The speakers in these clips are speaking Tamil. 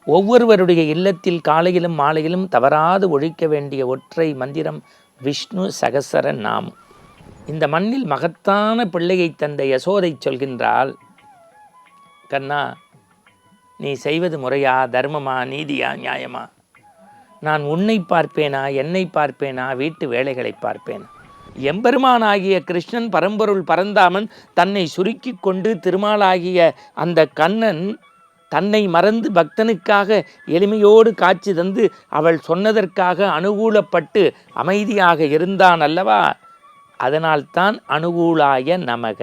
ஒவ்வொருவருடைய இல்லத்தில் காலையிலும் மாலையிலும் தவறாது ஒழிக்க வேண்டிய ஒற்றை மந்திரம் விஷ்ணு சகசர நாமம். இந்த மண்ணில் மகத்தான பிள்ளையை தந்த யசோதை சொல்கின்றாள், கண்ணா, நீ செய்வது முறையா, தர்மமா, நீதியா, நியாயமா? நான் உன்னை பார்ப்பேனா, என்னை பார்ப்பேனா, வீட்டு வேலைகளை பார்ப்பேனா? எம்பெருமானாகிய கிருஷ்ணன் பரம்பொருள் பரந்தாமன் தன்னை சுருக்கி கொண்டு திருமாலாகிய அந்த கண்ணன் தன்னை மறந்து பக்தனுக்காக எளிமையோடு காட்சி தந்து அவள் சொன்னதற்காக அனுகூலப்பட்டு அமைதியாக இருந்தான் அல்லவா? அதனால்தான் அனுகூலாய நமக.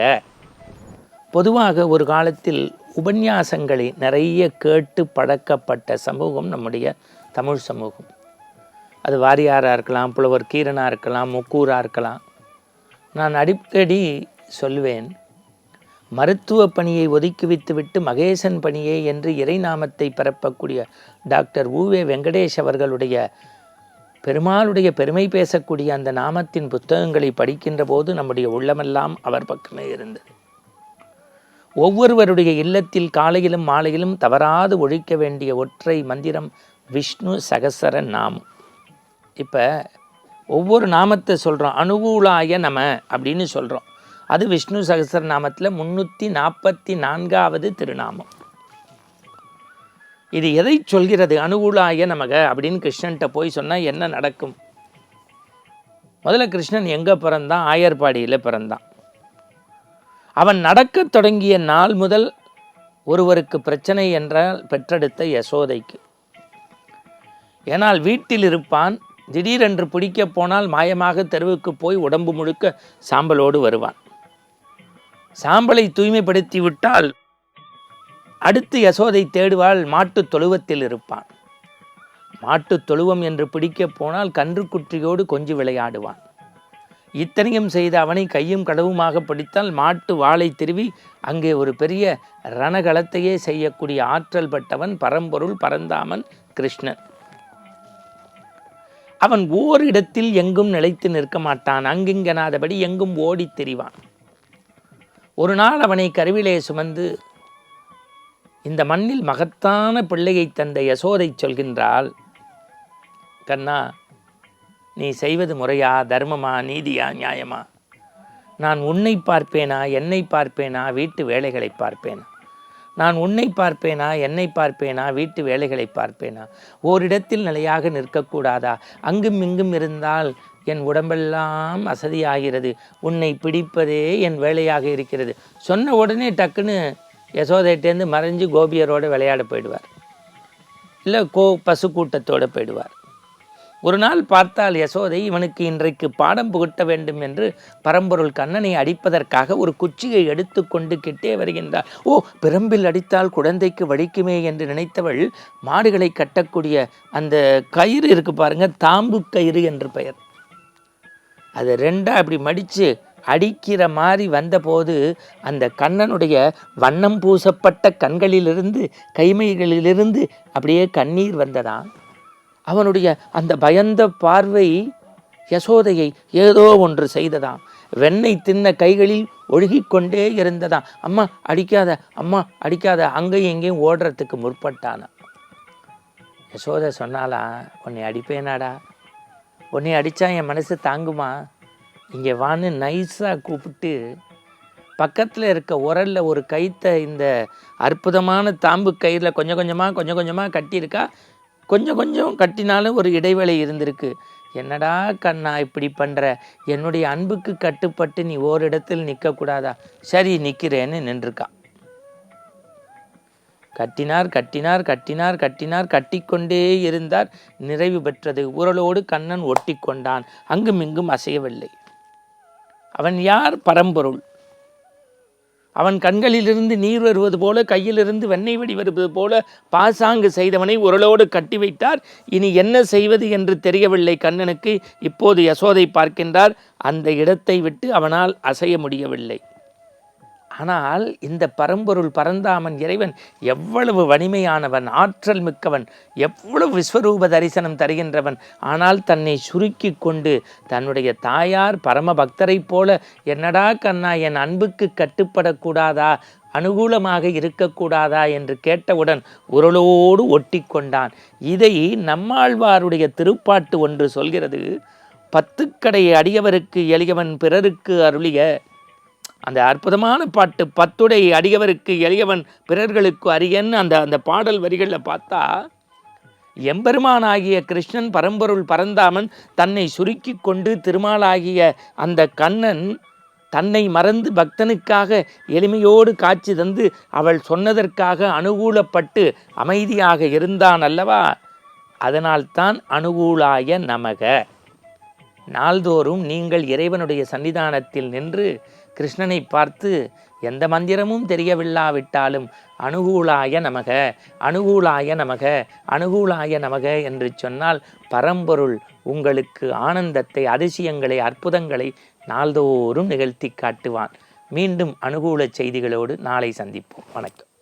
பொதுவாக ஒரு காலத்தில் உபன்யாசங்களை நிறைய கேட்டு பழக்கப்பட்ட சமூகம் நம்முடைய தமிழ் சமூகம். அது வாரியாராக இருக்கலாம், புலவர் கீரனாக இருக்கலாம், முக்கூராக இருக்கலாம். நான் அடிக்கடி சொல்வேன், மருத்துவ பணியை ஒதுக்கி வைத்துவிட்டு மகேசன் பணியே என்று இறைநாமத்தை பரப்பக்கூடிய டாக்டர் உவே வெங்கடேஷ் அவர்களுடைய பெருமாளுடைய பெருமை பேசக்கூடிய அந்த நாமத்தின் புத்தகங்களை படிக்கின்ற போது நம்முடைய உள்ளமெல்லாம் அவர் பக்கமே இருந்தது. ஒவ்வொருவருடைய இல்லத்தில் காலையிலும் மாலையிலும் தவறாது ஒழிக்க வேண்டிய ஒற்றை மந்திரம் விஷ்ணு சகசர நாமம். இப்போ ஒவ்வொரு நாமத்தை சொல்கிறோம். அனுகூலாய நம அப்படின்னு சொல்கிறோம். அது விஷ்ணு சகசர நாமத்தில் 344வது திருநாமம். இது எதை சொல்கிறது? அனுகூலாய நமக அப்படின்னு கிருஷ்ணன்ட்ட போய் சொன்னால் என்ன நடக்கும்? முதல்ல கிருஷ்ணன் எங்கே பிறந்தான்? ஆயர்பாடியில் பிறந்தான். அவன் நடக்கத் தொடங்கிய நாள் முதல் ஒருவருக்கு பிரச்சனை என்றால் பெற்றெடுத்த யசோதைக்கு. ஏனால் வீட்டில் இருப்பான், திடீரென்று பிடிக்க போனால் மாயமாக தெருவுக்கு போய் உடம்பு முழுக்க சாம்பலோடு வருவான். சாம்பலை தூய்மைப்படுத்தி விட்டால் அடுத்து யசோதை தேடுவாள், மாட்டு தொழுவத்தில் இருப்பான். மாட்டு தொழுவம் என்று பிடிக்க போனால் கன்றுக்குற்றியோடு கொஞ்சி விளையாடுவான். இத்தனையும் செய்த அவனை கையும் கடவுமாக பிடித்தால் மாட்டு வாளை திருவி அங்கே ஒரு பெரிய ரணகளத்தையே செய்யக்கூடிய ஆற்றல் பட்டவன் பரம்பொருள் பரந்தாமன் கிருஷ்ணன். அவன் ஓரிடத்தில் எங்கும் நிலைத்து நிற்க மாட்டான். அங்கிங்கனாதபடி எங்கும் ஓடித் திரிவான். ஒரு நாள் அவனை கருவிலே சுமந்து இந்த மண்ணில் மகத்தான பிள்ளையை தந்த யசோதை சொல்கின்றாள், கண்ணா, நீ செய்வது முறையா, தர்மமா, நீதியா, நியாயமா? நான் உன்னை பார்ப்பேனா, என்னை பார்ப்பேனா, வீட்டு வேலைகளை பார்ப்பேனா? நான் உன்னை பார்ப்பேனா, என்னை பார்ப்பேனா, வீட்டு வேலைகளை பார்ப்பேனா? ஓரிடத்தில் நிலையாக நிற்கக்கூடாதா? அங்கும் இங்கும் இருந்தால் என் உடம்பெல்லாம் அசதியாகிறது. உன்னை பிடிப்பதே என் வேலையாக இருக்கிறது. சொன்ன உடனே டக்குன்னு யசோதைட்டேருந்து மறைஞ்சு கோபியரோடு விளையாட போயிடுவார், இல்லை பசு கூட்டத்தோடு போயிடுவார். ஒரு நாள் பார்த்தால் யசோதை இவனுக்கு இன்றைக்கு பாடம் புகட்ட வேண்டும் என்று பரம்பொருள் கண்ணனை அடிப்பதற்காக ஒரு குச்சியை எடுத்து கொண்டு கிட்டே வருகின்றார். ஓ, பிரம்பில் அடித்தால் குழந்தைக்கு வலிக்குமே என்று நினைத்தவள் மாடுகளை கட்டக்கூடிய அந்த கயிறு இருக்கு பாருங்க, தாம்பு கயிறு என்று பெயர். அது ரெண்டாக அப்படி மடித்து அடிக்கிற மாதிரி வந்தபோது அந்த கண்ணனுடைய வண்ணம் பூசப்பட்ட கண்களிலிருந்து கைமைகளிலிருந்து அப்படியே கண்ணீர் வந்ததாம். அவனுடைய அந்த பயந்த பார்வை யசோதையை ஏதோ ஒன்று செய்ததாம். வெண்ணெய் தின்ன கைகளில் ஒழுகிக்கொண்டே இருந்ததாம். அம்மா அடிக்காத, அம்மா அடிக்காத, அங்கேயும் எங்கேயும் ஓடுறதுக்கு முற்பட்டானா. யசோதை சொன்னாலா, உன்னை அடிப்பேனாடா, உன்னை அடித்தா என் மனசு தாங்குமா? இங்கே வான்னு நைஸாக கூப்பிட்டு பக்கத்தில் இருக்க உரலில் ஒரு கைத்தை இந்த அற்புதமான தாம்பு கயிறில் கொஞ்சம் கொஞ்சமாக கட்டியிருக்கா. கொஞ்சம் கட்டினாலும் ஒரு இடைவேளை இருந்திருக்கு. என்னடா கண்ணா இப்படி பண்ணுற? என்னுடைய அன்புக்கு கட்டுப்பட்டு நீ ஓரிடத்தில் நிற்கக்கூடாதா? சரி நிற்கிறேன்னு நின்றுருக்கான். கட்டினார் கட்டிக்கொண்டே இருந்தார். நிறைவு பெற்றது. உரலோடு கண்ணன் ஒட்டி கொண்டான். அங்கும் இங்கும் அசையவில்லை. அவன் யார்? பரம்பொருள். அவன் கண்களிலிருந்து நீர் வருவது போல, கையிலிருந்து வெண்ணெய் வெடி வருவது போல பாசாங்கு செய்தவனை உரலோடு கட்டி வைத்தார். இனி என்ன செய்வது என்று தெரியவில்லை கண்ணனுக்கு. இப்போது யசோதை பார்க்கின்றார். அந்த இடத்தை விட்டு அவனால் அசைய முடியவில்லை. ஆனால் இந்த பரம்பொருள் பரந்தாமன் இறைவன் எவ்வளவு வலிமையானவன், ஆற்றல் மிக்கவன், எவ்வளவு விஸ்வரூப தரிசனம் தருகின்றவன். ஆனால் தன்னை சுருக்கி கொண்டு தன்னுடைய தாயார் பரம பக்தரை போல, என்னடா கண்ணா என் அன்புக்கு கட்டுப்படக்கூடாதா அனுகூலமாக இருக்கக்கூடாதா என்று கேட்டவுடன் உரலோடு ஒட்டி கொண்டான். இதை நம்மாழ்வாருடைய திருப்பாட்டு ஒன்று சொல்கிறது. 10 கடை அடியவருக்கு எளியவன் பிறருக்கு அருளிய, அந்த அற்புதமான பாட்டு. 10 அடியவருக்கு எளியவன் பிறர்களுக்கு அரியன்னு அந்த பாடல் வரிகளில் பார்த்தா, எம்பெருமானாகிய கிருஷ்ணன் பரம்பொருள் பரந்தாமன் தன்னை சுருக்கி கொண்டு திருமாலாகிய அந்த கண்ணன் தன்னை மறந்து பக்தனுக்காக எளிமையோடு காட்சி தந்து அவள் சொன்னதற்காக அனுகூலப்பட்டு அமைதியாக இருந்தான் அல்லவா? அதனால்தான் அனுகூலாய நமக. நாள்தோறும் நீங்கள் இறைவனுடைய சன்னிதானத்தில் நின்று கிருஷ்ணனை பார்த்து எந்த மந்திரமும் தெரியவில்லாவிட்டாலும் அனுகூலாய நமக, அனுகூலாய நமக, அனுகூலாய நமக என்று சொன்னால் பரம்பொருள் உங்களுக்கு ஆனந்தத்தை, அதிசயங்களை, அற்புதங்களை நாள்தோறும் நிகழ்த்தி காட்டுவான். மீண்டும் அனுகூல செய்திகளோடு நாளை சந்திப்போம். வணக்கம்.